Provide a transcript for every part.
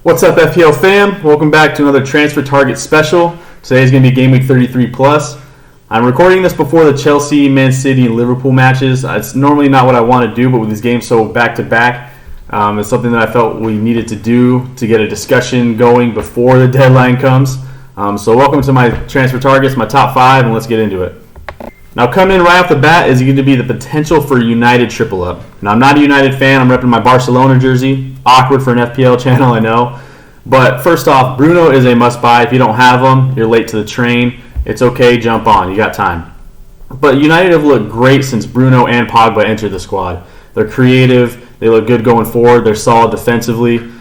What's up, FPL fam? Welcome back to another Transfer Target special. Today is going to be Game Week 33 plus. I'm recording this before the Chelsea, Man City, and Liverpool matches. It's normally not what I want to do, but with these games so back-to-back, it's something that I felt we needed to do to get a discussion going before the deadline comes. So welcome to my Transfer Targets, my top 5, and let's get into it. Now, coming in right off the bat is going to be the potential for Utd Triple Up. Now, I'm not a United fan. I'm repping my Barcelona jersey. Awkward for an FPL channel, I know. But first off, Bruno is a must-buy. If you don't have him, you're late to the train. It's okay, jump on. You got time. But United have looked great since Bruno and Pogba entered the squad. They're creative. They look good going forward. They're solid defensively.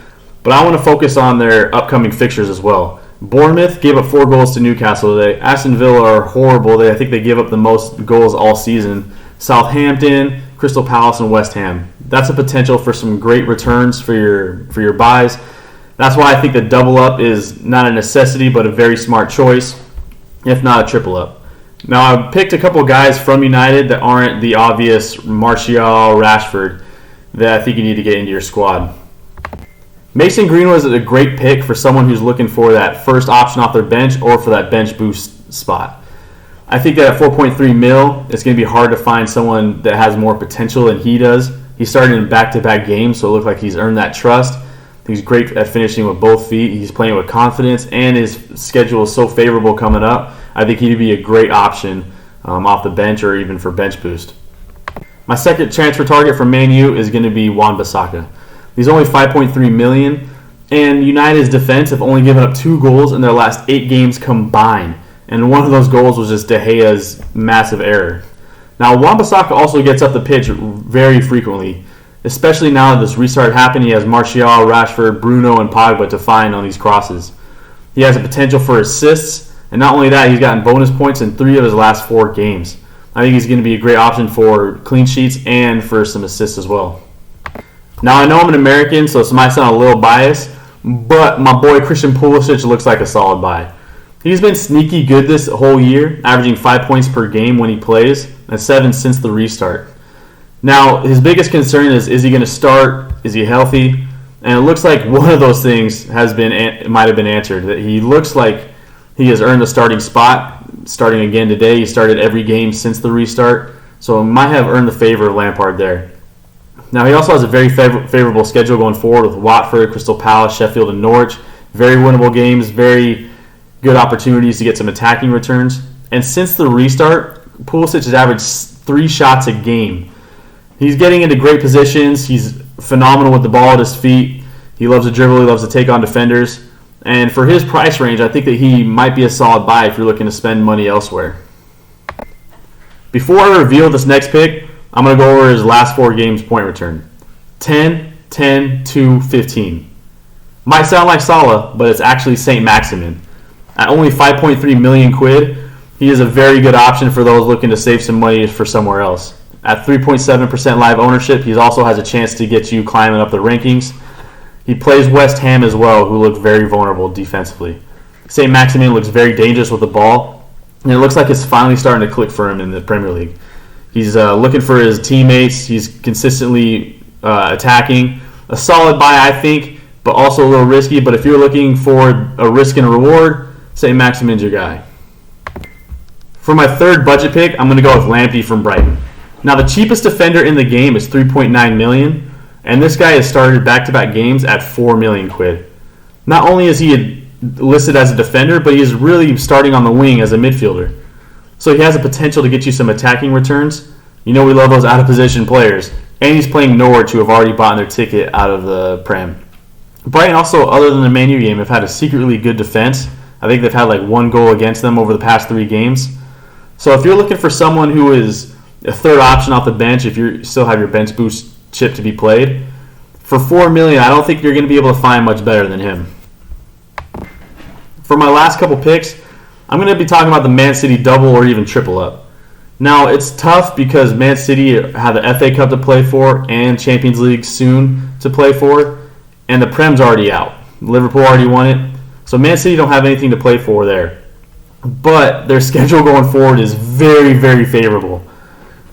But I want to focus on their upcoming fixtures as well. Bournemouth gave up 4 goals to Newcastle today. Aston Villa are horrible. I think they give up the most goals all season. Southampton, Crystal Palace, and West Ham. That's a potential for some great returns for your buys. That's why I think the double up is not a necessity, but a very smart choice, if not a triple up. Now, I picked a couple guys from United that aren't the obvious Martial, Rashford, that I think you need to get into your squad. Mason Greenwood is a great pick for someone who's looking for that first option off their bench or for that bench boost spot. I think that at 4.3 mil, it's going to be hard to find someone that has more potential than he does. He started in back-to-back games, so it looked like he's earned that trust. He's great at finishing with both feet. He's playing with confidence, and his schedule is so favorable coming up. I think he'd be a great option off the bench or even for bench boost. My second transfer target for Man U is going to be Wan-Bissaka. He's only 5.3 million, and United's defense have only given up 2 goals in their last 8 games combined, and one of those goals was just De Gea's massive error. Now, Wan-Bissaka also gets up the pitch very frequently, especially now that this restart happened. He has Martial, Rashford, Bruno, and Pogba to find on these crosses. He has a potential for assists, and not only that, he's gotten bonus points in 3 of his last 4 games. I think he's going to be a great option for clean sheets and for some assists as well. Now, I know I'm an American, so this might sound a little biased, but my boy Christian Pulisic looks like a solid buy. He's been sneaky good this whole year, averaging 5 points per game when he plays, and 7 since the restart. Now, his biggest concern is he going to start? Is he healthy? And it looks like one of those things might have been answered. That he looks like he has earned the starting spot, starting again today. He started every game since the restart, so might have earned the favor of Lampard there. Now, he also has a very favorable schedule going forward with Watford, Crystal Palace, Sheffield, and Norwich. Very winnable games, very good opportunities to get some attacking returns. And since the restart, Pulisic has averaged 3 shots a game. He's getting into great positions. He's phenomenal with the ball at his feet. He loves to dribble. He loves to take on defenders. And for his price range, I think that he might be a solid buy if you're looking to spend money elsewhere. Before I reveal this next pick, I'm going to go over his last 4 games point return. 10, 10, 2, 15. Might sound like Salah, but it's actually Saint-Maximin. At only 5.3 million quid, he is a very good option for those looking to save some money for somewhere else. At 3.7% live ownership, he also has a chance to get you climbing up the rankings. He plays West Ham as well, who look very vulnerable defensively. Saint-Maximin looks very dangerous with the ball, and it looks like it's finally starting to click for him in the Premier League. He's looking for his teammates. He's consistently attacking. A solid buy, I think, but also a little risky. But if you're looking for a risk and a reward, Saint-Maximin's your guy. For my third budget pick, I'm going to go with Lamptey from Brighton. Now, the cheapest defender in the game is 3.9 million, and this guy has started back-to-back games at 4 million quid. Not only is he listed as a defender, but he is really starting on the wing as a midfielder. So he has a potential to get you some attacking returns. You know we love those out-of-position players. And he's playing Norwich, who have already bought their ticket out of the Prem. Brighton also, other than the Man U game, have had a secretly good defense. I think they've had like 1 goal against them over the past 3 games. So if you're looking for someone who is a third option off the bench, if you still have your bench boost chip to be played, for 4 million, I don't think you're going to be able to find much better than him. For my last couple picks, I'm going to be talking about the Man City double or even triple up. Now, it's tough because Man City have the FA Cup to play for and Champions League soon to play for, and the Prem's already out. Liverpool already won it, so Man City don't have anything to play for there. But their schedule going forward is very, very favorable.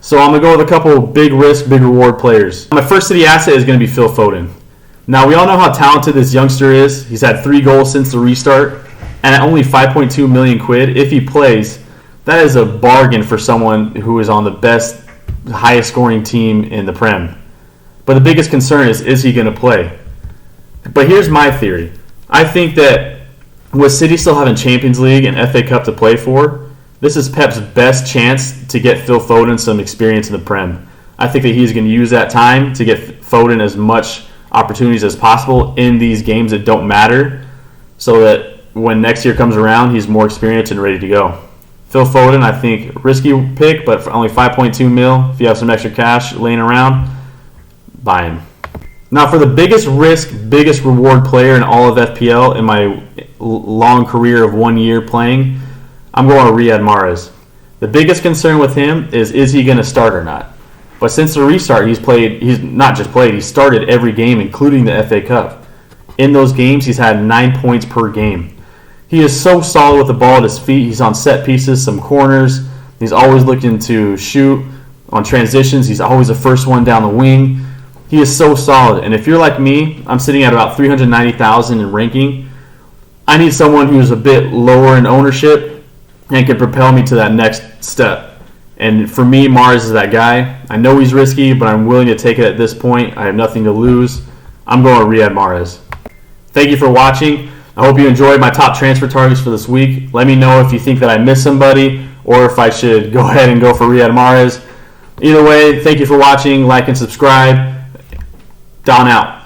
So I'm going to go with a couple big risk, big reward players. My first City asset is going to be Phil Foden. Now, we all know how talented this youngster is. He's had 3 goals since the restart, and at only 5.2 million quid, if he plays, that is a bargain for someone who is on the best, highest scoring team in the Prem. But the biggest concern is he going to play? But here's my theory. I think that with City still having Champions League and FA Cup to play for, this is Pep's best chance to get Phil Foden some experience in the Prem. I think that he's going to use that time to get Foden as much opportunities as possible in these games that don't matter, so that when next year comes around, he's more experienced and ready to go. Phil Foden, I think, risky pick, but for only 5.2 mil, if you have some extra cash laying around, buy him. Now, for the biggest risk, biggest reward player in all of FPL in my long career of 1 year playing, I'm going with Riyad Mahrez. The biggest concern with him is he going to start or not? But since the restart, he's not just played, he's started every game, including the FA Cup. In those games, he's had 9 points per game. He is so solid with the ball at his feet. He's on set pieces, some corners. He's always looking to shoot on transitions. He's always the first one down the wing. He is so solid. And if you're like me, I'm sitting at about 390,000 in ranking. I need someone who's a bit lower in ownership and can propel me to that next step. And for me, Mahrez is that guy. I know he's risky, but I'm willing to take it at this point. I have nothing to lose. I'm going with Riyad Mahrez. Thank you for watching. I hope you enjoyed my top transfer targets for this week. Let me know if you think that I missed somebody or if I should go ahead and go for Riyad Mahrez. Either way, thank you for watching. Like and subscribe. Don out.